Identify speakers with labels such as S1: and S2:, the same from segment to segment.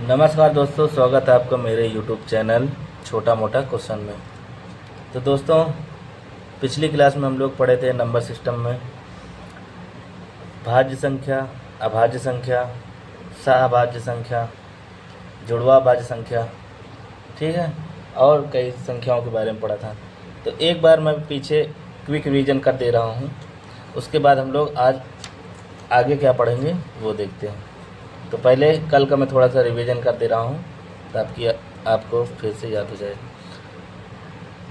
S1: नमस्कार दोस्तों, स्वागत है आपका मेरे YouTube चैनल छोटा मोटा क्वेश्चन में। तो दोस्तों, पिछली क्लास में हम लोग पढ़े थे नंबर सिस्टम में भाज्य संख्या, अभाज्य संख्या, सहअभाज्य संख्या, जुड़वा भाज्य संख्या, ठीक है, और कई संख्याओं के बारे में पढ़ा था। तो एक बार मैं पीछे क्विक रिवीजन कर दे रहा हूँ, उसके बाद हम लोग आज आगे क्या पढ़ेंगे वो देखते हैं। तो पहले कल का मैं थोड़ा सा रिवीजन कर दे रहा हूँ ताकि आपको फिर से याद हो जाए।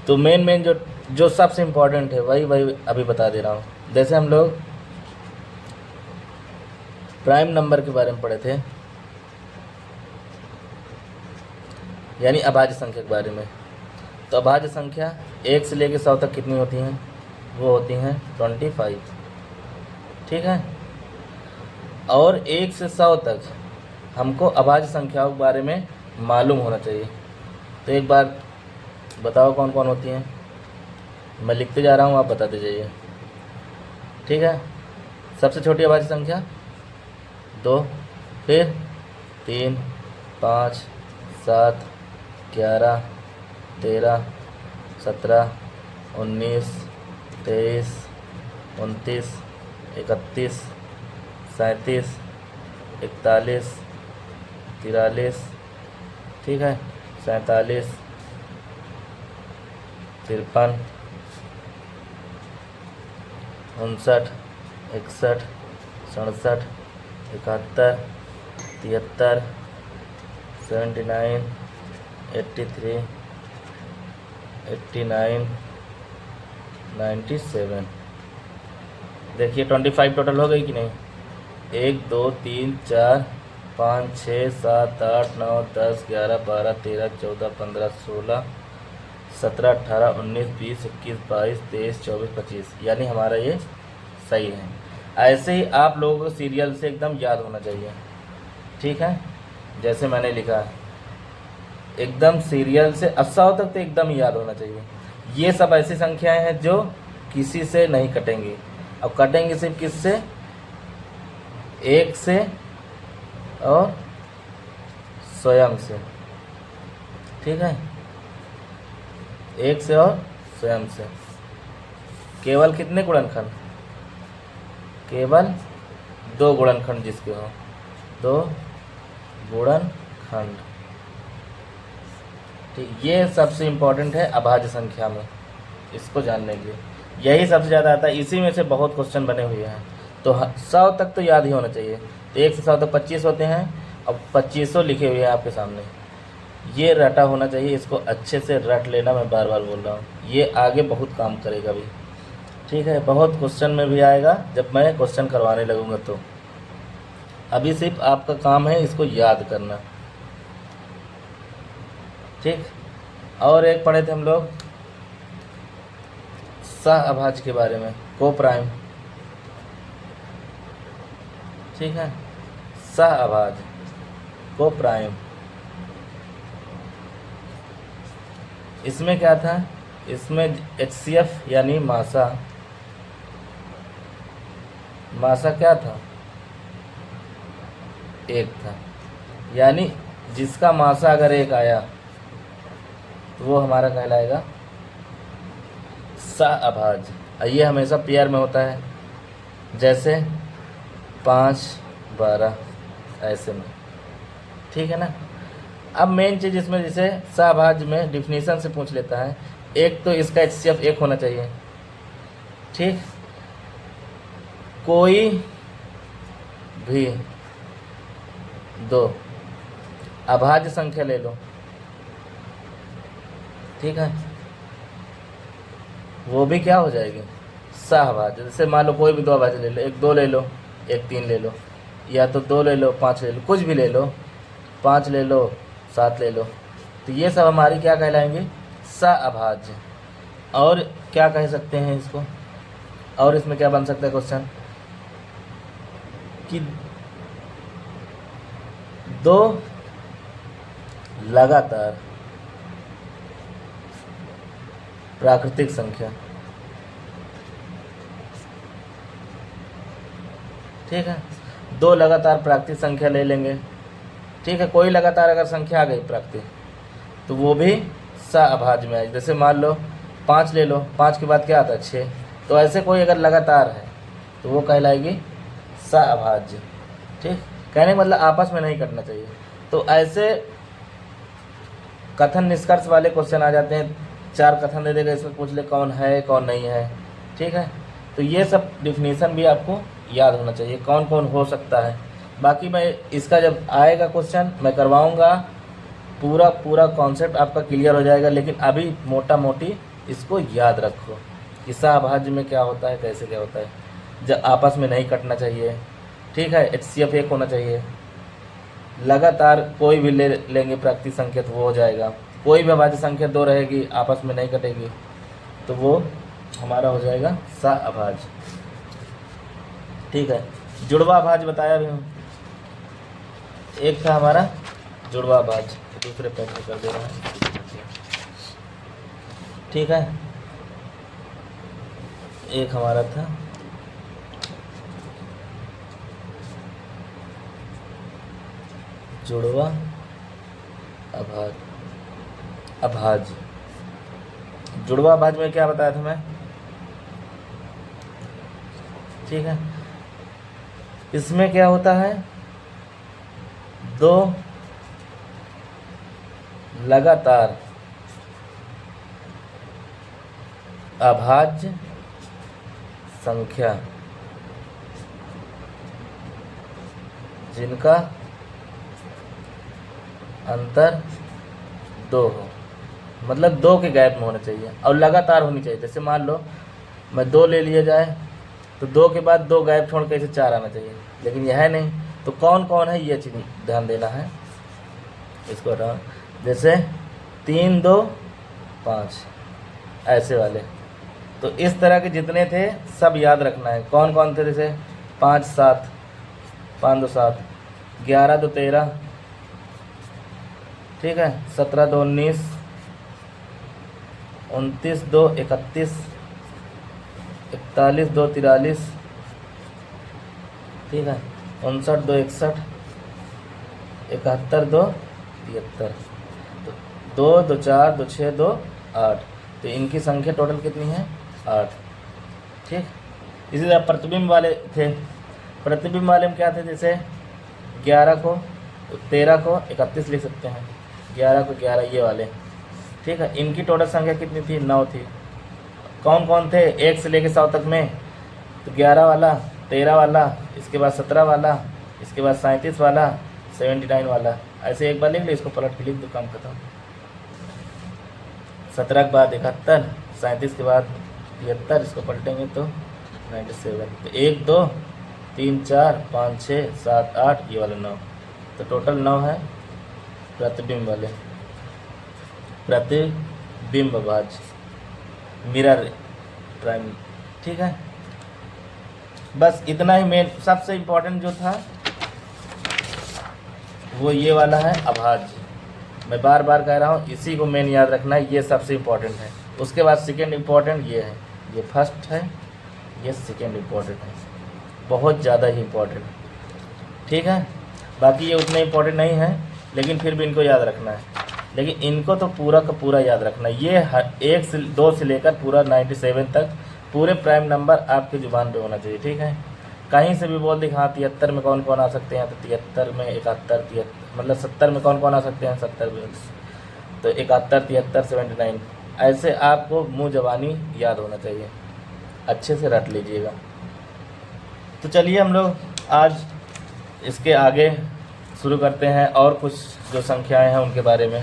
S1: तो मेन जो सबसे इम्पोर्टेंट है वही अभी बता दे रहा हूँ। जैसे हम लोग प्राइम नंबर के बारे में पढ़े थे, यानी अभाज्य संख्या के बारे में। तो अभाज्य संख्या 1 से लेकर 100 तक कितनी होती हैं? वो होती हैं 25, ठीक है। और 1 से 100 तक हमको अभाज्य संख्याओं के बारे में मालूम होना चाहिए। तो एक बार बताओ कौन कौन होती हैं। मैं लिखते जा रहा हूँ, आप बताते जाइए, ठीक है। सबसे छोटी अभाज्य संख्या 2, फिर 3, 5, 7, 11, 13, 17, 19, 23, 29, 31, 37, 41, 43, ठीक है, 47, 53, 59, 61, 67, 71, 73, 79, 83, 89, 97। देखिए 25 टोटल हो गई कि नहीं? 1 2 3 4 5 6 7 8 9 10 11 12 13 14 15 16 17 18 19 20 21 22 23 24 25, यानी हमारा ये सही है। ऐसे ही आप लोगों को सीरियल से एकदम याद होना चाहिए, ठीक है। जैसे मैंने लिखा है, एकदम सीरियल से 80 तक तो एकदम याद होना चाहिए। ये सब ऐसी संख्याएं हैं जो किसी से नहीं कटेंगी। अब कटेंगे सिर्फ किससे? 1 से और स्वयं से, ठीक है। 1 से और स्वयं से। केवल कितने गुणनखंड? केवल 2 गुणनखंड जिसके हो, 2 गुणनखंड, ठीक। ये सबसे इम्पोर्टेंट है अभाज्य संख्या में, इसको जानने के लिए यही सबसे ज़्यादा आता है। इसी में से बहुत क्वेश्चन बने हुए हैं। तो 100 तक तो याद ही होना चाहिए। तो 1 से 100 तक 25 होते हैं। अब 2500 लिखे हुए हैं आपके सामने, ये रटा होना चाहिए। इसको अच्छे से रट लेना, मैं बार बार बोल रहा हूँ, ये आगे बहुत काम करेगा भी, ठीक है। बहुत क्वेश्चन में भी आएगा जब मैं क्वेश्चन करवाने लगूँगा। तो अभी सिर्फ आपका काम है इसको याद करना, ठीक। और एक पढ़े थे हम लोग सहअभाज्य के बारे में, को प्राइम, ठीक है। सहअभाज्य, को प्राइम, इसमें क्या था? इसमें HCF यानी मासा क्या था? 1 था। यानी जिसका मासा अगर 1 आया तो वो हमारा कहलाएगा सहअभाज्य। ये हमेशा पेयर में होता है, जैसे 5 12 ऐसे में, ठीक है ना। अब मेन चीज़ इसमें, जैसे सहअभाज्य में डिफिनीशन से पूछ लेता है। एक तो इसका HCF 1 होना चाहिए, ठीक। कोई भी 2 अभाज्य संख्या ले लो, ठीक है, वो भी क्या हो जाएगी? सहअभाज्य। जैसे मान लो कोई भी 2 अभाज्य ले लो, 1 2 ले लो, 1 3 ले लो, या तो 2 ले लो, 5 ले लो, कुछ भी ले लो, 5 ले लो, 7 ले लो। तो ये सब हमारी क्या कहलाएंगे? सहअभाज्य। और क्या कह सकते हैं इसको? और इसमें क्या बन सकता है क्वेश्चन कि 2 लगातार प्राकृतिक संख्या, ठीक है। 2 लगातार प्राकृतिक संख्या ले लेंगे ठीक है, कोई लगातार अगर संख्या आ गई प्राकृतिक तो वो भी सअभाज्य में आएगी। जैसे मान लो 5 ले लो, 5 के बाद क्या आता है 6, तो ऐसे कोई अगर लगातार है तो वो कहलाएगी सअभाज्य। ठीक, कहने का मतलब आपस में नहीं करना चाहिए। तो ऐसे कथन निष्कर्ष वाले क्वेश्चन आ जाते हैं, 4 कथन दे देगा, इसमें पूछ ले कौन है कौन नहीं है। ठीक है, तो ये सब डिफिनीसन भी आपको याद होना चाहिए कौन कौन हो सकता है। बाकी मैं इसका जब आएगा क्वेश्चन मैं करवाऊँगा, पूरा कॉन्सेप्ट आपका क्लियर हो जाएगा। लेकिन अभी मोटा मोटी इसको याद रखो कि सअभाज्य में क्या होता है, कैसे क्या होता है। जब आपस में नहीं कटना चाहिए, ठीक है, HCF 1 होना चाहिए। लगातार कोई भी ले लेंगे प्राकृतिक संख्या तो वो हो जाएगा। कोई भी अभाज्य संख्या 2 रहेगी आपस में नहीं कटेगी तो वो हमारा हो जाएगा सअभाज्य। ठीक है, जुड़वा अभाज्य बताया भी हूँ। एक था हमारा जुड़वा अभाज्य, दूसरे पेज में कर दे रहे हैं। ठीक है, एक हमारा था जुड़वा अभाज्य। जुड़वा अभाज्य में क्या बताया था मैं? ठीक है, इसमें क्या होता है, 2 लगातार अभाज्य संख्या जिनका अंतर 2 हो, मतलब 2 के गैप में होना चाहिए और लगातार होनी चाहिए। जैसे मान लो मैं 2 ले लिया जाए तो 2 के बाद 2 गैप छोड़ के इसे 4 आना चाहिए, लेकिन यह है नहीं। तो कौन कौन है ये चीज़ ध्यान देना है। इसको हटाओ, जैसे 3 2 5 ऐसे वाले। तो इस तरह के जितने थे सब याद रखना है। कौन कौन थे, जैसे 5 7, 5 2 7, 11 2 13, ठीक है, 17 2 19, 29 2 31, 41 2 43, ठीक है, 59 2 61, 71 2 73, तो 2 2 4 2 6 2 8। तो इनकी संख्या टोटल कितनी है 8। ठीक, इसी तरह प्रतिबिंब वाले थे। प्रतिबिंब वाले में क्या थे, जैसे 11 को 13 को 31 लिख सकते हैं, 11 को 11 ये वाले। ठीक है, इनकी टोटल संख्या कितनी थी 9 थी। कौन कौन थे 1 से लेकर 100 तक में, तो 11 वाला, 13 वाला, इसके बाद 17 वाला, इसके बाद 37 वाला, 79 वाला। ऐसे एक बार लिख लो, इसको पलट के लिख दो, काम खत्म। 17 के बाद 71, 37 के बाद 73, इसको पलटेंगे तो 97। तो 1 2 3 4 5 6 7 8 ये वाला 9, तो टोटल 9 है प्रतिबिंब वाले। प्रतिबिंब अभाज्य, मिरर प्राइम। ठीक है, बस इतना ही मेन सबसे इम्पोर्टेंट जो था वो ये वाला है अभाज्य। मैं बार बार कह रहा हूँ, इसी को मेन याद रखना है, ये सबसे इम्पोर्टेंट है। उसके बाद सेकेंड इम्पोर्टेंट ये है, ये फर्स्ट है, ये सेकेंड इम्पोर्टेंट है, बहुत ज़्यादा ही इम्पोर्टेंट। ठीक है, बाकी ये उतने इम्पोर्टेंट नहीं है, लेकिन फिर भी इनको याद रखना है। लेकिन इनको तो पूरा का पूरा याद रखना है। ये 1 से 2 से लेकर पूरा 97 तक पूरे प्राइम नंबर आपकी ज़ुबान पे होना चाहिए। ठीक है, कहीं से भी बोल दे हाँ 73 में कौन कौन आ सकते हैं, तो 73 में 71 73, मतलब 70 में कौन कौन आ सकते हैं, 70 में तो 71 73 79, ऐसे आपको मुँह ज़बानी याद होना चाहिए, अच्छे से रट लीजिएगा। तो चलिए हम लोग आज इसके आगे शुरू करते हैं, और कुछ जो संख्याएं हैं उनके बारे में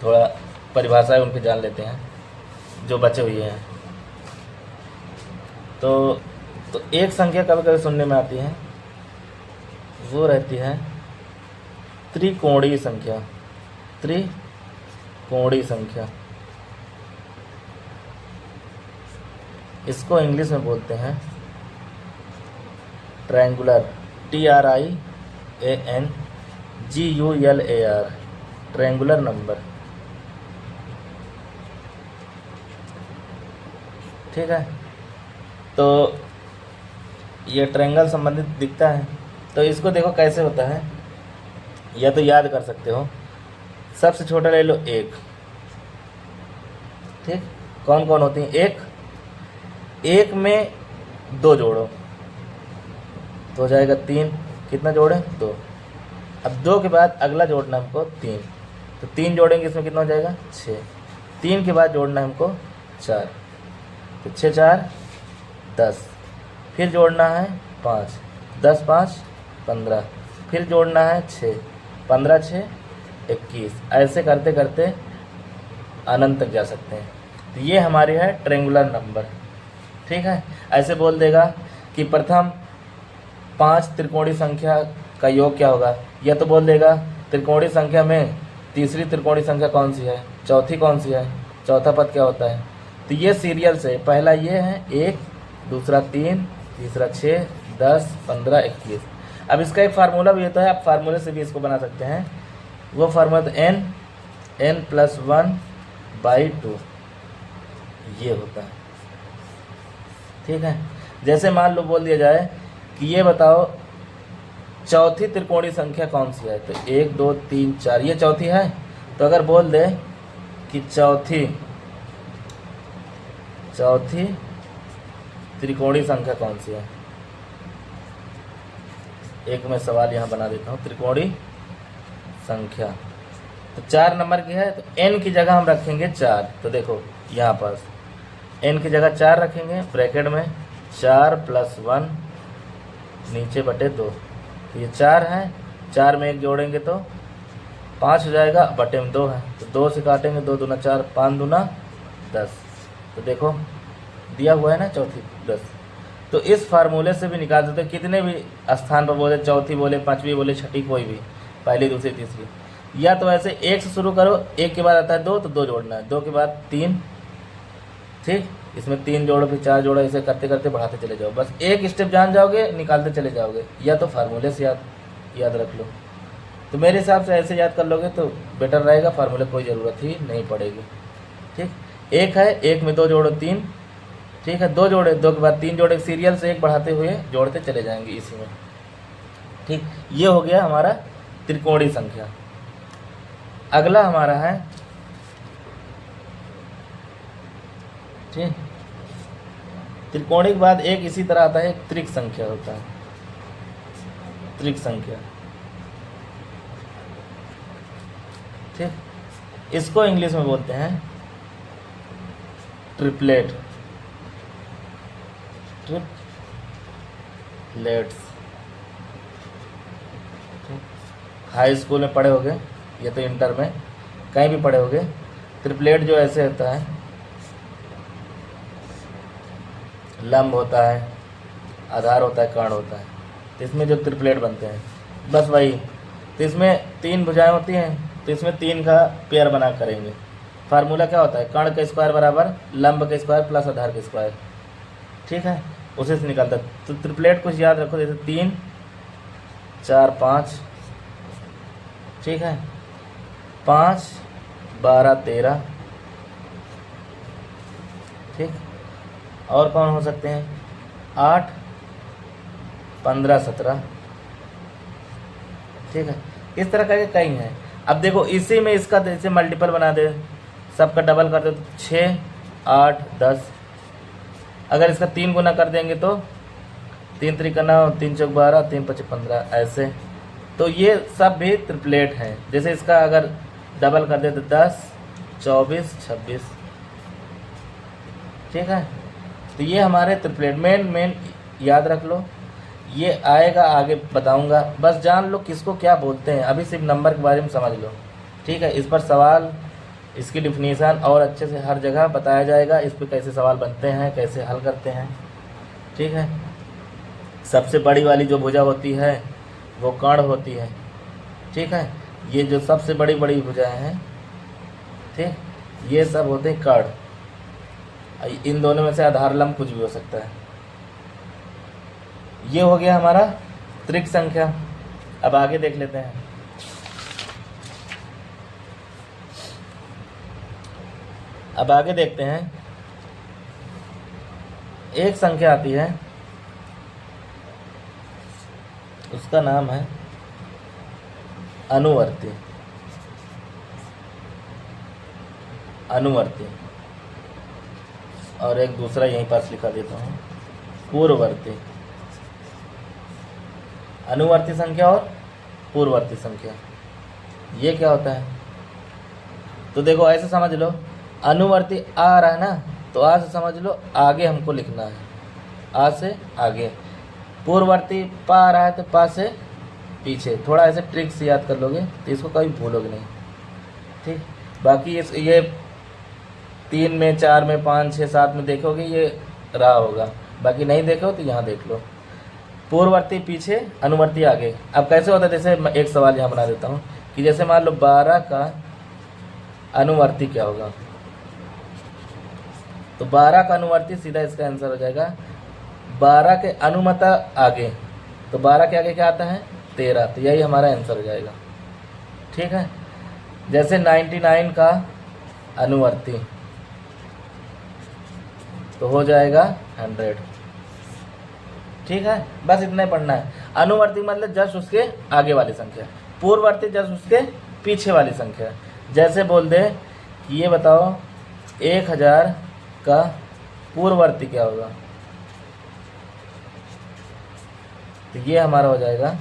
S1: थोड़ा परिभाषाएं उनकी जान लेते हैं जो बचे हुए हैं। तो एक संख्या कभी कभी सुनने में आती है, वो रहती है त्रिकोणीय संख्या। त्रिकोणीय संख्या, इसको इंग्लिश में बोलते हैं ट्रायंगुलर, TRIANGULAR, ट्रायंगुलर नंबर। ठीक है, तो ये ट्रायंगल संबंधित दिखता है। तो इसको देखो कैसे होता है, या तो याद कर सकते हो। सबसे छोटा ले लो 1, ठीक। कौन कौन होती हैं? 1 में 2 जोड़ो तो हो जाएगा 3। कितना जोड़े? 2। अब 2 के बाद अगला जोड़ना हमको 3, तो 3 जोड़ेंगे, इसमें कितना हो जाएगा? 6। 3 के बाद जोड़ना है हमको 4, तो 6 4 10। फिर जोड़ना है 5, 10 5 15। फिर जोड़ना है 6, 15 6 21। ऐसे करते करते अनंत तक जा सकते हैं। तो ये हमारी है ट्रेंगुलर नंबर, ठीक है। ऐसे बोल देगा कि प्रथम 5 त्रिकोणीय संख्या का योग क्या होगा, या तो बोल देगा त्रिकोणीय संख्या में तीसरी त्रिकोणीय संख्या कौन सी है, चौथी कौन सी है, चौथा पद क्या होता है। तो ये सीरियल से पहला ये है 1, दूसरा 3, तीसरा 6 10 15 21। अब इसका एक फार्मूला भी होता है, आप फार्मूले से भी इसको बना सकते हैं। वो फार्मूला तो n+1/2 ये होता है, ठीक है। जैसे मान लो बोल दिया जाए कि ये बताओ चौथी त्रिकोणीय संख्या कौन सी है, तो 1 2 3 4 ये चौथी है। तो अगर बोल दे कि चौथी त्रिकोणीय संख्या कौन सी है, एक मैं सवाल यहाँ बना देता हूँ। त्रिकोणीय संख्या तो 4 नंबर की है, तो n की जगह हम रखेंगे 4। तो देखो यहाँ पर n की जगह 4 रखेंगे, ब्रैकेट में 4 + 1 नीचे बटे 2। तो ये 4 है, 4 में 1 जोड़ेंगे तो 5 हो जाएगा, बटे में 2 है तो 2 से काटेंगे, 2 दूना 4, 5 दूना 10। तो देखो दिया हुआ है ना चौथी 10। तो इस फार्मूले से भी निकाल सकते हो, कितने भी स्थान पर बोले, चौथी बोले, पाँचवीं बोले, छठी, कोई भी, पहली दूसरी तीसरी। या तो ऐसे 1 से शुरू करो, 1 के बाद आता है 2 तो 2 जोड़ना है, 2 के बाद 3, ठीक। इसमें 3 जोड़ो, फिर 4 जोड़ो, ऐसे करते करते बढ़ाते चले जाओ। बस एक स्टेप जान जाओगे, निकालते चले जाओगे, या तो फार्मूले से याद रख लो। तो मेरे हिसाब से ऐसे याद कर लोगे तो बेटर रहेगा, फार्मूले कोई ज़रूरत ही नहीं पड़ेगी, ठीक। 1 है, 1 में 2 जोड़ो 3, ठीक है। 2 जोड़े, 2 के बाद 3 जोड़े, सीरियल से 1 बढ़ाते हुए जोड़ते चले जाएंगे इसी में, ठीक। ये हो गया हमारा त्रिकोणीय संख्या। अगला हमारा है, ठीक, त्रिकोणीय के बाद एक इसी तरह आता है, त्रिक संख्या होता है। त्रिक संख्या, ठीक, इसको इंग्लिश में बोलते हैं ट्रिपलेट्स। हाई स्कूल में पढ़े होगे, ये तो इंटर में कहीं भी पढ़े होगे। ट्रिपलेट जो ऐसे होता है, लंब होता है, आधार होता है, कर्ण होता है, तो इसमें जो ट्रिपलेट बनते हैं बस वही। तो इसमें 3 भुजाएं होती हैं, तो इसमें 3 का पेयर बना करेंगे। फार्मूला क्या होता है? कर्ण का स्क्वायर बराबर लंब का स्क्वायर प्लस आधार का स्क्वायर, ठीक है, उसे से निकलता है। तो ट्रिपलेट कुछ याद रखो, जैसे 3 4 5, ठीक है, 5 12 13, ठीक। और कौन हो सकते हैं? 8 15 17, ठीक है। इस तरह का कई हैं। अब देखो इसी में इसका जैसे मल्टीपल बना दे, सबका डबल कर दे तो 6 8 10। अगर इसका 3 गुना कर देंगे तो 3 3 9, 3 4 12, 3 5 15, ऐसे। तो ये सब भी ट्रिपलेट हैं। जैसे इसका अगर डबल कर दे तो 10 24 26, ठीक है। तो ये हमारे ट्रिपलेट मेन याद रख लो, ये आएगा आगे बताऊंगा, बस जान लो किसको क्या बोलते हैं। अभी सिर्फ नंबर के बारे में समझ लो, ठीक है। इस पर सवाल, इसकी डिफिनीसन और अच्छे से हर जगह बताया जाएगा, इस पर कैसे सवाल बनते हैं, कैसे हल करते हैं, ठीक है। सबसे बड़ी वाली जो भुजा होती है वो कर्ण होती है, ठीक है। ये जो सबसे बड़ी बड़ी भुजाएं हैं, ठीक, ये सब होते हैं कर्ण। इन दोनों में से आधार लंब कुछ भी हो सकता है। ये हो गया हमारा त्रिक संख्या। अब आगे देख लेते हैं। अब आगे देखते हैं, एक संख्या आती है, उसका नाम है अनुवर्ती, अनुवर्ती, और एक दूसरा यहीं पास लिखा देता हूँ, पूर्ववर्ती। अनुवर्ती संख्या और पूर्ववर्ती संख्या, ये क्या होता है? तो देखो ऐसे समझ लो, अनुवर्ती आ रहा है ना, तो आ से समझ लो आगे हमको लिखना है, आ से आगे। पूर्ववर्ती पा आ रहा है तो पा से पीछे। थोड़ा ऐसे ट्रिक से याद कर लोगे तो इसको कभी भूलोगे नहीं, ठीक। बाकी ये 3 में, 4 में, 5, 6, 7 में देखोगे ये रहा होगा, बाकी नहीं देखो तो यहाँ देख लो। पूर्ववर्ती पीछे, अनुवर्ती आगे। अब कैसे होता है, जैसे मैं एक सवाल यहाँ बना देता हूँ कि जैसे मान लो 12 का अनुवर्ती क्या होगा, तो 12 का अनुवर्ती सीधा इसका आंसर हो जाएगा 12 के अनुमता आगे, तो 12 के आगे क्या आता है 13, तो यही हमारा आंसर हो जाएगा, ठीक है। जैसे 99 का अनुवर्ती तो हो जाएगा 100, ठीक है। बस इतना ही पढ़ना है। अनुवर्ती मतलब जस्ट उसके आगे वाली संख्या, पूर्ववर्ती जस्ट उसके पीछे वाली संख्या। जैसे बोल दे कि ये बताओ 1000 का पूर्ववर्ती क्या होगा, तो ये हमारा हो जाएगा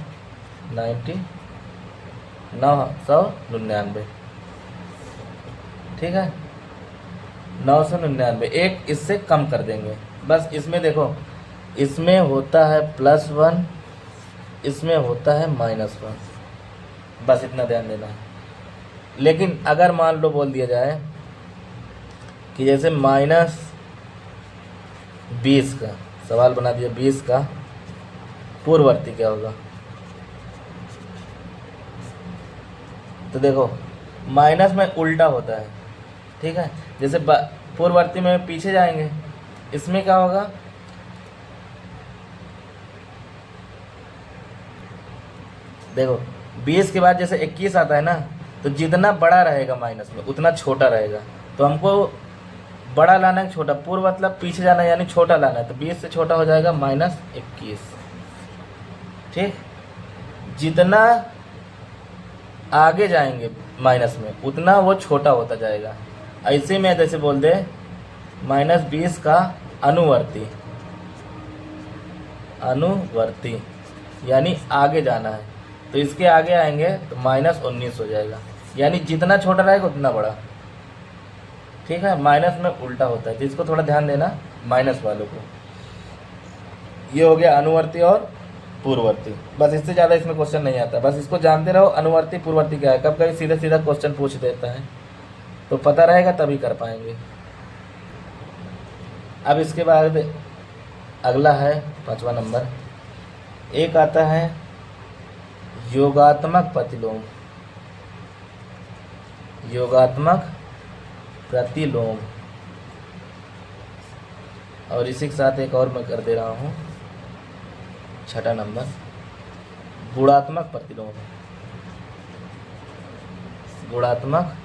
S1: 999, ठीक है। 999, एक इससे कम कर देंगे। बस इसमें देखो, इसमें होता है +1, इसमें होता है -1, बस इतना ध्यान देना है। लेकिन अगर मान लो बोल दिया जाए कि जैसे -20 का सवाल बना दिया, 20 का पूर्ववर्ती क्या होगा, तो देखो माइनस में उल्टा होता है, ठीक है। जैसे पूर्ववर्ती में पीछे जाएंगे, इसमें क्या होगा, देखो 20 के बाद जैसे 21 आता है ना, तो जितना बड़ा रहेगा माइनस में उतना छोटा रहेगा, तो हमको बड़ा लाना है छोटा, पूर्व मतलब पीछे जाना है यानी छोटा लाना है, तो 20 से छोटा हो जाएगा -21, ठीक। जितना आगे जाएंगे माइनस में उतना वो छोटा होता जाएगा। ऐसे में जैसे बोल दे -20 का अनुवर्ती, अनुवर्ती यानी आगे जाना है, तो इसके आगे आएंगे तो -19 हो जाएगा, यानी जितना छोटा रहेगा उतना बड़ा, ठीक है। माइनस में उल्टा होता है, तो इसको थोड़ा ध्यान देना माइनस वालों को। ये हो गया अनुवर्ती और पूर्ववर्ती, बस इससे ज़्यादा इसमें क्वेश्चन नहीं आता, बस इसको जानते रहो अनुवर्ती पूर्ववर्ती क्या है। कब कभी सीधा सीधा क्वेश्चन पूछ देता है, तो पता रहेगा तभी कर पाएंगे। अब इसके बाद अगला है 5वां नंबर, एक आता है योगात्मक प्रतिलोम, योगात्मक प्रतिलोम, और इसी के साथ एक और मैं कर दे रहा हूँ 6वां नंबर, गुणात्मक प्रतिलोम, गुणात्मक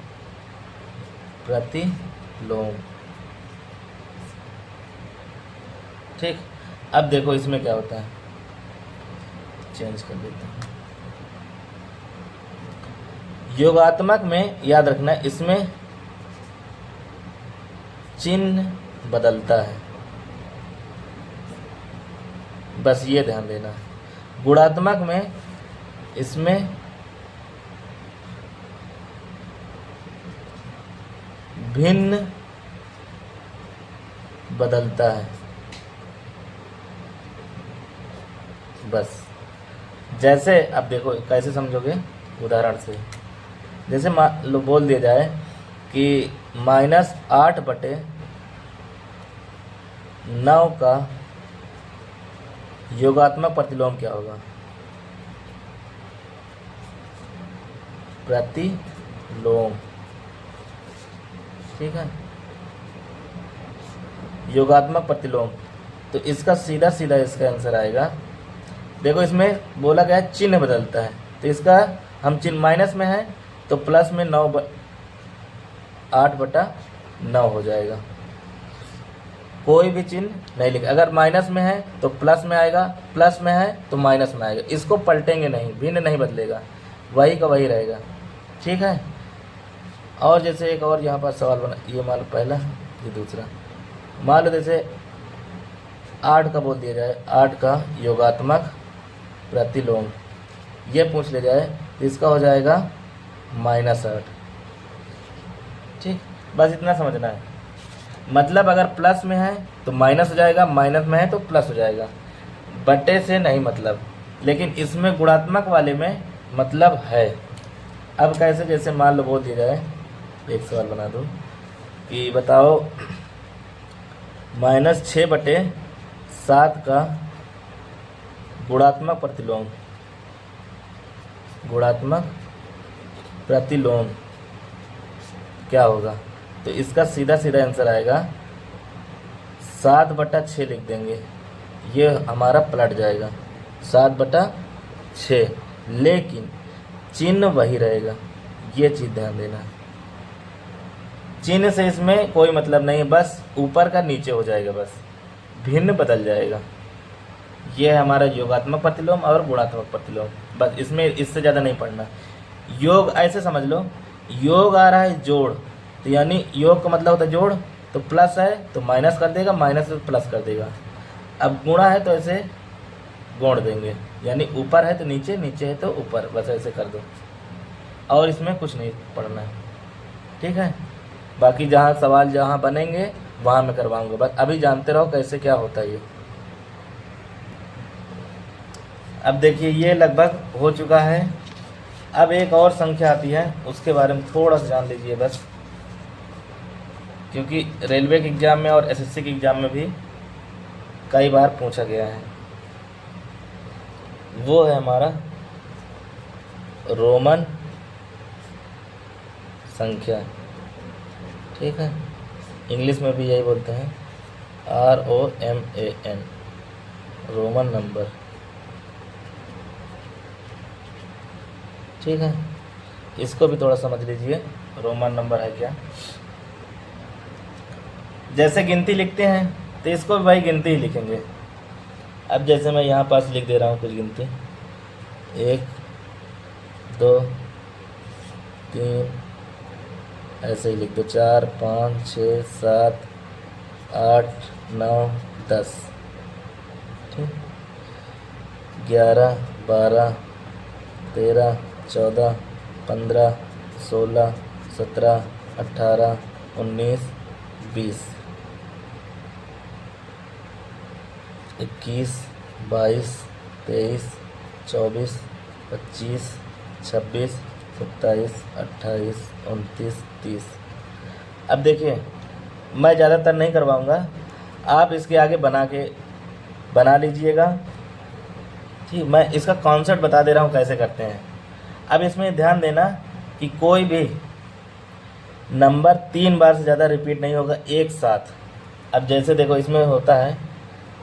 S1: प्रतिलोम, ठीक। अब देखो इसमें क्या होता है, चेंज कर देता हूँ। योगात्मक में याद रखना है, इसमें चिन्ह बदलता है, बस ये ध्यान देना। गुणात्मक में इसमें भिन्न बदलता है, बस। जैसे अब देखो कैसे समझोगे, उदाहरण से जैसे बोल दिया जाए कि -8/9 का योगात्मक प्रतिलोम क्या होगा, प्रतिलोम, ठीक है। योगात्मक प्रतिलोम, तो इसका सीधा सीधा इसका आंसर आएगा। देखो इसमें बोला गया है चिन्ह बदलता है, तो इसका हम चिन्ह माइनस में है तो प्लस में 8/9 हो जाएगा। कोई भी चिन्ह नहीं लिखा, अगर माइनस में है तो प्लस में आएगा, प्लस में है तो माइनस में आएगा, इसको पलटेंगे नहीं, भिन्न नहीं बदलेगा। वही का वही रहेगा। ठीक है। और जैसे एक और यहाँ पर सवाल बना, ये मान लो पहला, ये दूसरा। मान लो जैसे 8 का बोल दिया जाए, 8 का योगात्मक प्रतिलोम, ये पूछ लिया जाए तो इसका हो जाएगा -8। ठीक, बस इतना समझना है। मतलब अगर प्लस में है तो माइनस हो जाएगा, माइनस में है तो प्लस हो जाएगा, बट्टे से नहीं मतलब। लेकिन इसमें गुणात्मक वाले में मतलब है। अब कैसे, जैसे मान लो बोल दिया जाए, एक सवाल बना दूँ कि बताओ -6/7 का गुणात्मक प्रतिलोम, गुणात्मक प्रतिलोम क्या होगा। तो इसका सीधा सीधा आंसर आएगा 7/6 लिख देंगे, ये हमारा पलट जाएगा 7/6, लेकिन चिन्ह वही रहेगा, ये चीज़ ध्यान देना। चिन्ह से इसमें कोई मतलब नहीं है, बस ऊपर का नीचे हो जाएगा, बस भिन्न बदल जाएगा। ये है हमारा योगात्मक प्रतिलोम और गुणात्मक प्रतिलोम, बस इसमें इससे ज़्यादा नहीं पढ़ना। योग ऐसे समझ लो, योग आ रहा है जोड़, तो यानी योग का मतलब होता है जोड़, तो प्लस है तो माइनस कर देगा, माइनस है तो प्लस कर देगा। अब गुणा है तो ऐसे गुण देंगे, यानी ऊपर है तो नीचे, नीचे है तो ऊपर, बस ऐसे कर दो, और इसमें कुछ नहीं पढ़ना है। ठीक है। बाकी जहाँ सवाल जहाँ बनेंगे वहाँ मैं करवाऊँगा, बस अभी जानते रहो कैसे क्या होता है ये। अब देखिए ये लगभग हो चुका है। अब एक और संख्या आती है, उसके बारे में थोड़ा सा जान लीजिए बस, क्योंकि रेलवे के एग्ज़ाम में और एसएससी के एग्ज़ाम में भी कई बार पूछा गया है। वो है हमारा रोमन संख्या। ठीक है, इंग्लिश में भी यही बोलते हैं, ROMAN, रोमन नंबर। ठीक है, इसको भी थोड़ा समझ लीजिए, रोमन नंबर है क्या। जैसे गिनती लिखते हैं तो इसको भी भाई गिनती ही लिखेंगे। अब जैसे मैं यहाँ पास लिख दे रहा हूँ कुछ गिनती, 1 2 3, ऐसे ही लिख दो, 4 5 6 7 8 9 10। ठीक, 11 12 13 14 15 16 17 18 19 20 21 22 23 24 25 26 27 28 29 30। अब देखिए मैं ज़्यादातर नहीं करवाऊँगा, आप इसके आगे बना लीजिएगा। ठीक, मैं इसका कॉन्सेप्ट बता दे रहा हूँ कैसे करते हैं। अब इसमें ध्यान देना कि कोई भी नंबर 3 बार से ज़्यादा रिपीट नहीं होगा एक साथ। अब जैसे देखो इसमें होता है,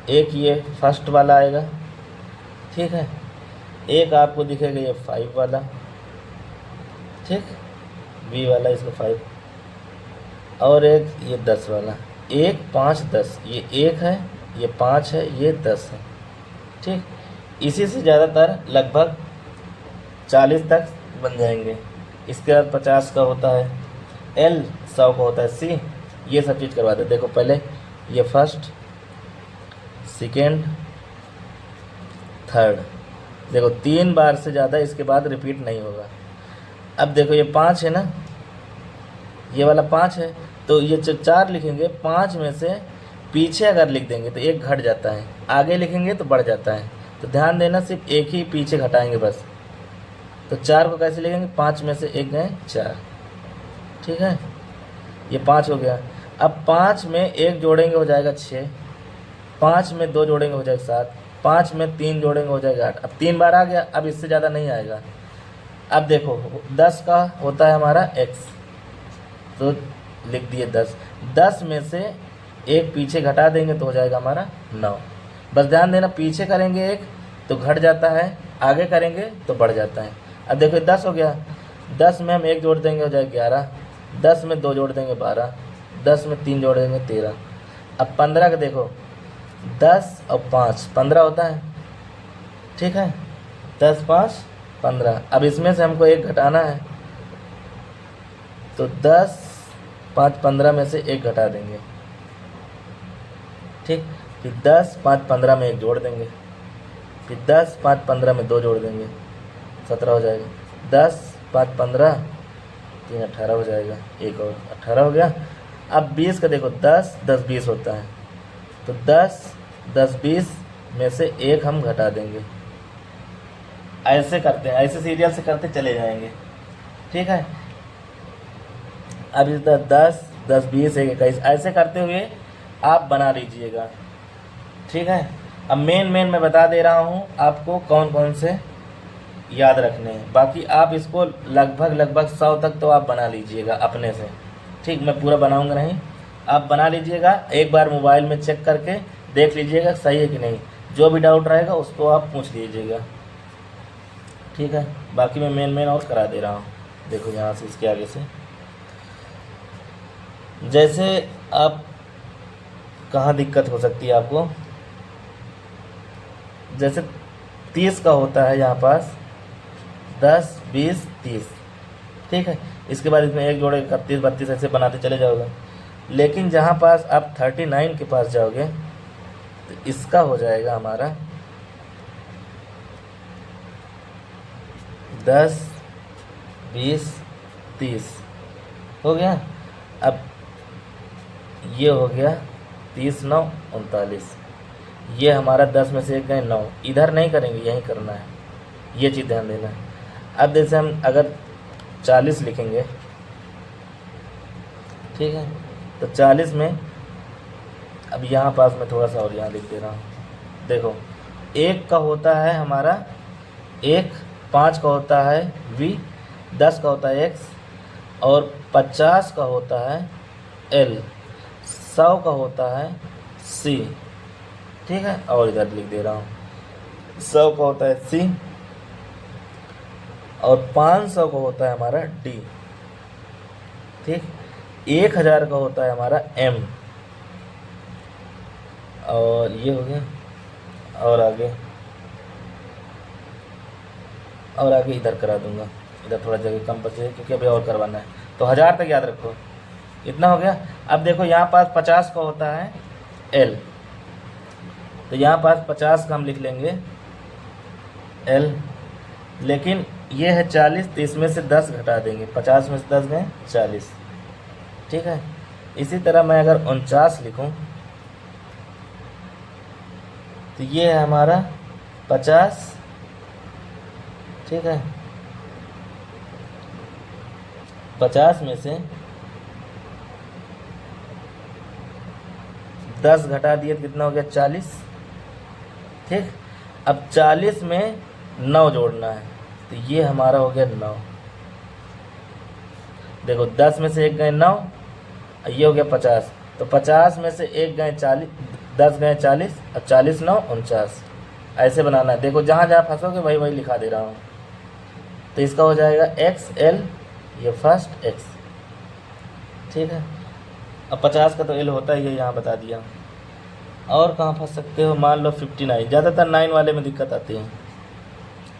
S1: एक ये फर्स्ट वाला आएगा, ठीक है, एक आपको दिखेगा ये 5 वाला, ठीक, बी वाला इसका 5, और एक ये 10 वाला, 1 5 10, ये 1 है, ये 5 है, ये 10 है। ठीक, इसी से ज़्यादातर लगभग 40 तक बन जाएंगे। इसके बाद 50 का होता है, L 100 का होता है, C, ये सब चीज़ करवा दे। देखो पहले ये फर्स्ट, सेकेंड, थर्ड, देखो 3 बार से ज़्यादा इसके बाद रिपीट नहीं होगा। अब देखो ये 5 है ना, ये वाला 5 है, तो ये 4 लिखेंगे, 5 में से पीछे अगर लिख देंगे तो 1 घट जाता है, आगे लिखेंगे तो बढ़ जाता है। तो ध्यान देना, सिर्फ एक ही पीछे घटाएंगे बस। तो 4 को कैसे लिखेंगे, 5 में से 1 गए 4। ठीक है, ये 5 हो गया। अब 5 में 1 जोड़ेंगे हो जाएगा 6, 5 में 2 जोड़ेंगे हो जाएगा 7, 5 में 3 जोड़ेंगे हो जाएगा 8। अब 3 बार आ गया, अब इससे ज़्यादा नहीं आएगा। अब देखो 10 का होता है हमारा x, तो लिख दिए 10, 10 में से 1 पीछे घटा देंगे तो हो जाएगा हमारा 9। बस ध्यान देना, पीछे करेंगे 1 तो घट जाता है, आगे करेंगे तो बढ़ जाता है। अब देखो 10 हो गया, 10 में हम 1 जोड़ देंगे हो जाएगा 11, 10 में 2 जोड़ देंगे 12, 10 में 3 जोड़ देंगे 13। अब 15 का देखो, 10 और 5 15 होता है, ठीक है, 10 5 15। अब इसमें से हमको एक घटाना है, तो 10, 5, 15 में से एक घटा देंगे। ठीक, फिर 10, 5, 15 में एक जोड़ देंगे, फिर 10, 5, 15 में 2 जोड़ देंगे, 17 हो जाएगा। 10, 5, 15, 3, 18 हो जाएगा। एक और 18 हो गया। अब 20 का देखो, 10, 10, 20 होता है, तो 10, 10, 20 में से एक हम घटा देंगे। ऐसे करते हैं, ऐसे सीरियल से करते चले जाएंगे। ठीक है, अब इस 10, 10, 20, 1, 21 ऐसे करते हुए आप बना लीजिएगा। ठीक है, अब मेन मैं बता दे रहा हूँ आपको कौन कौन से याद रखने हैं। बाकी आप इसको लगभग 100 तक तो आप बना लीजिएगा अपने से। ठीक, मैं पूरा बनाऊंगा नहीं, आप बना लीजिएगा। एक बार मोबाइल में चेक करके देख लीजिएगा सही है कि नहीं। जो भी डाउट रहेगा उसको आप पूछ लीजिएगा। ठीक है, बाकी मैं मेन और करा दे रहा हूँ। देखो यहाँ से इसके आगे से, जैसे आप कहाँ दिक्कत हो सकती है आपको, जैसे 30 का होता है यहाँ पास, 10, 20, 30। ठीक है, इसके बाद इसमें एक जोड़े 31, 32 ऐसे बनाते चले जाओगे। लेकिन जहाँ पास आप 39 के पास जाओगे तो इसका हो जाएगा हमारा 10, 20, 30 हो गया। अब ये हो गया 30, 9, 39। ये हमारा 10 में से एक गए 9, इधर नहीं करेंगे, यहीं करना है, ये चीज़ ध्यान देना है। अब जैसे हम अगर 40 लिखेंगे, ठीक है, तो 40 में अब यहाँ पास में थोड़ा सा और यहाँ लिख दे रहा हूँ। देखो, 1 का होता है हमारा 1, 5 का होता है V, 10 का होता है X, और 50 का होता है L, 100 का होता है C। ठीक है, और इधर लिख दे रहा हूँ, 100 का होता है C और 500 का होता है हमारा D। ठीक, 1000 का होता है हमारा M, और ये हो गया। और आगे इधर करा दूंगा, इधर थोड़ा जगह कम बचे क्योंकि अभी और करवाना है। तो 1000 तक याद रखो, इतना हो गया। अब देखो यहाँ पास 50 का होता है L, तो यहाँ पास 50 का हम लिख लेंगे L, लेकिन ये है 40, तो इसमें से 10 घटा देंगे, 50 में से 10 गए 40। ठीक है, इसी तरह मैं अगर 49 लिखूं तो ये है हमारा 50। ठीक है, 50 में से 10 घटा दिए तो कितना हो गया 40। ठीक, अब 40 में 9 जोड़ना है, तो ये हमारा हो गया 9। देखो 10 में से एक गए 9, ये हो गया 50, तो 50 में से एक गए 40, 10 गए 40, और 40, 9, 49 ऐसे बनाना है। देखो जहाँ जहाँ फंसोगे वही लिखा दे रहा हूँ। तो इसका हो जाएगा XL, ये फर्स्ट X। ठीक है, अब 50 का तो L होता ही है, यहाँ बता दिया। और कहाँ फंस सकते हो, मान लो 59, ज़्यादातर 9 वाले में दिक्कत आती है,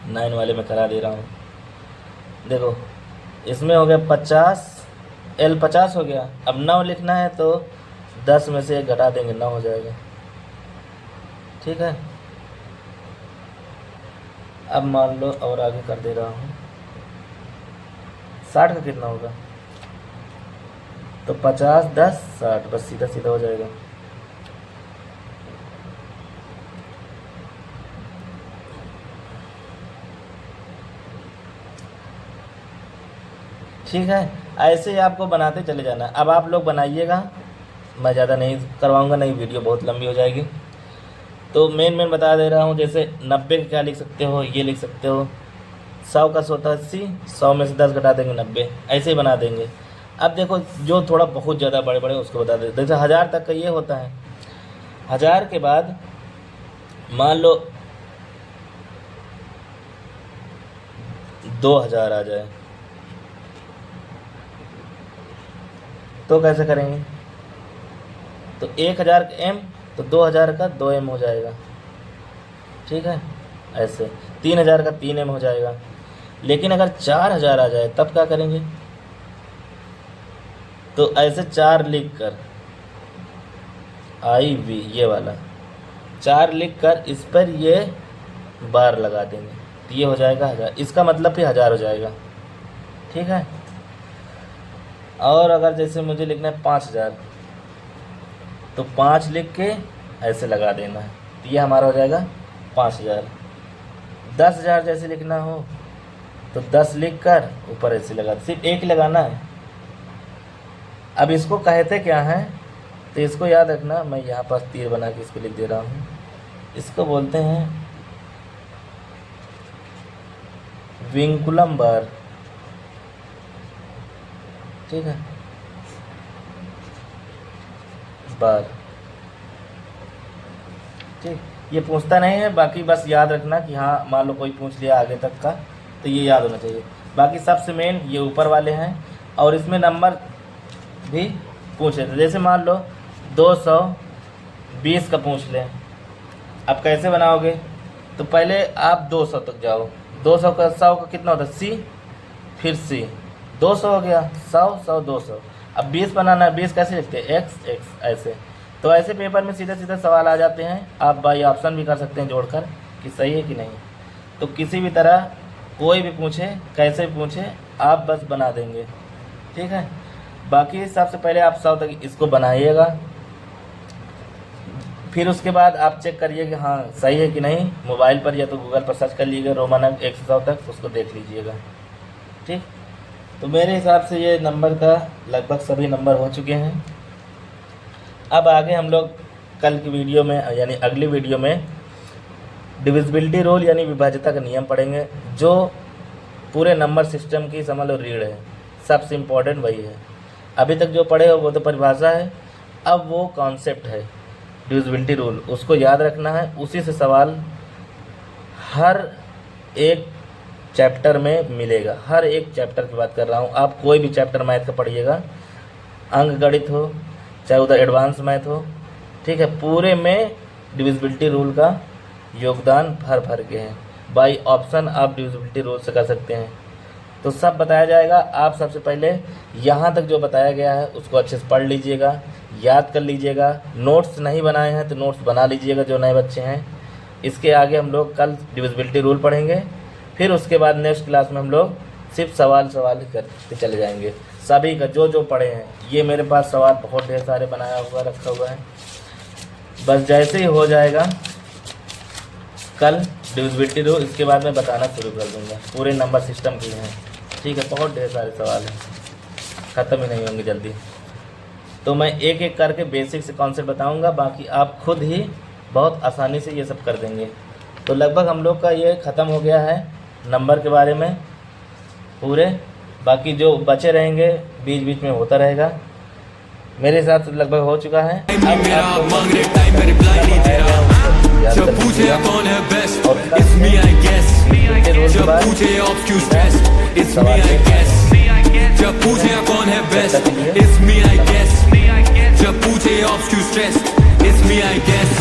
S1: 9 वाले में करा दे रहा हूँ। देखो इसमें हो गया 50, L 50 हो गया। अब 9 लिखना है तो 10 में से एक घटा देंगे, 9 हो जाएगा। ठीक है, अब मान लो और आगे कर दे रहा हूँ, 60 का कितना होगा, तो 50, 10, 60, बस सीधा सीधा हो जाएगा। ठीक है, ऐसे ही आपको बनाते चले जाना। अब आप लोग बनाइएगा, मैं ज़्यादा नहीं करवाऊंगा, नहीं वीडियो बहुत लंबी हो जाएगी। तो मेन बता दे रहा हूँ, जैसे 90 का क्या लिख सकते हो, ये लिख सकते हो 100 का 80, 100 में से 10 घटा देंगे 90, ऐसे ही बना देंगे। अब देखो जो थोड़ा बहुत ज़्यादा बड़े बड़े उसको बता देते, जैसे 1000 तक का ये होता है। 1000 के बाद मान लो 2000 आ जाए तो कैसे करेंगे, तो 1000 का M, तो 2000 का 2M हो जाएगा। ठीक है, ऐसे 3000 का 3M हो जाएगा। लेकिन अगर 4000 आ जाए तब क्या करेंगे? तो ऐसे 4 लिख कर IV ये वाला 4 लिख कर इस पर ये बार लगा देंगे तो ये हो जाएगा 1000। इसका मतलब फिर 1000 हो जाएगा, ठीक है। और अगर जैसे मुझे लिखना है 5000 तो 5 लिख के ऐसे लगा देना है तो ये हमारा हो जाएगा 5000। 10000 जैसे लिखना हो तो 10 लिख कर ऊपर ऐसे लगा, सिर्फ एक ही लगाना है। अब इसको कहते क्या है तो इसको याद रखना, मैं यहाँ पास तीर बना के इसको लिख दे रहा हूँ। इसको बोलते हैं विंकुलम बार, ठीक है, बार, ठीक। ये पूछता नहीं है, बाकी बस याद रखना कि हाँ मान लो कोई पूछ लिया आगे तक का तो ये याद होना चाहिए। बाकी सबसे मेन ये ऊपर वाले हैं और इसमें नंबर भी पूछे थे। जैसे मान लो 220 का पूछ लें, अब कैसे बनाओगे? तो पहले आप 200 तक जाओ, 200 का 100 का कितना होता है? C, फिर C, 200 हो गया, 100 100 200। अब 20 बनाना है, 20 कैसे लिखते हैं? X X ऐसे। तो ऐसे पेपर में सीधे सीधे सवाल आ जाते हैं, आप बाई ऑप्शन भी कर सकते हैं जोड़कर कि सही है कि नहीं। तो किसी भी तरह कोई भी पूछे, कैसे भी पूछे, आप बस बना देंगे, ठीक है। बाकी सबसे पहले आप 100 तक इसको बनाइएगा, फिर उसके बाद आप चेक करिए कि हाँ सही है कि नहीं। मोबाइल पर या तो गूगल पर सर्च कर लीजिएगा रोमन अंक 1 से 100 तक, उसको देख लीजिएगा, ठीक। तो मेरे हिसाब से ये नंबर का लगभग सभी नंबर हो चुके हैं। अब आगे हम लोग कल की वीडियो में यानी अगली वीडियो में डिविजिबिलिटी रूल यानी विभाज्यता का नियम पढ़ेंगे, जो पूरे नंबर सिस्टम की समझ लो रीढ़ है, सबसे इम्पोर्टेंट वही है। अभी तक जो पढ़े हो वो तो परिभाषा है, अब वो कॉन्सेप्ट है डिविजिबिलिटी रूल, उसको याद रखना है। उसी से सवाल हर एक चैप्टर में मिलेगा, हर एक चैप्टर की बात कर रहा हूँ। आप कोई भी चैप्टर मैथ का पढ़िएगा, अंक गणित हो चाहे उधर एडवांस मैथ हो, ठीक है, पूरे में डिविजिबिलिटी रूल का योगदान भर भर के हैं। बाई ऑप्शन आप डिविजिबिलिटी रूल से कर सकते हैं, तो सब बताया जाएगा। आप सबसे पहले यहाँ तक जो बताया गया है उसको अच्छे से पढ़ लीजिएगा, याद कर लीजिएगा। नोट्स नहीं बनाए हैं तो नोट्स बना लीजिएगा जो नए बच्चे हैं। इसके आगे हम लोग कल डिविजिबिलिटी रूल पढ़ेंगे, फिर उसके बाद नेक्स्ट क्लास में हम लोग सिर्फ सवाल ही करते चले जाएंगे। सभी का जो जो पढ़े हैं, ये मेरे पास सवाल बहुत ढेर सारे बनाया हुआ रखा हुआ है, बस जैसे ही हो जाएगा कल डिविजिबिलिटी रूल, इसके बाद मैं बताना शुरू कर दूंगा। पूरे नंबर सिस्टम की हैं, ठीक है, बहुत ढेर सारे सवाल हैं, ख़त्म ही नहीं होंगे जल्दी। तो मैं एक एक करके बेसिक से कॉन्सेप्ट बताऊंगा, बाकी आप खुद ही बहुत आसानी से ये सब कर देंगे। तो लगभग हम लोग का ये ख़त्म हो गया है नंबर के बारे में पूरे, बाकी जो बचे रहेंगे बीच बीच में होता रहेगा। मेरे हिसाब से लगभग हो चुका है। जब पूछे कौन है best, it's me I guess। जब पूछे ऑब्स्क्यू stress, it's me I guess। जब पूछे कौन है best, it's me I guess। जब पूछे ऑब्स्क्यू stress, it's me I guess।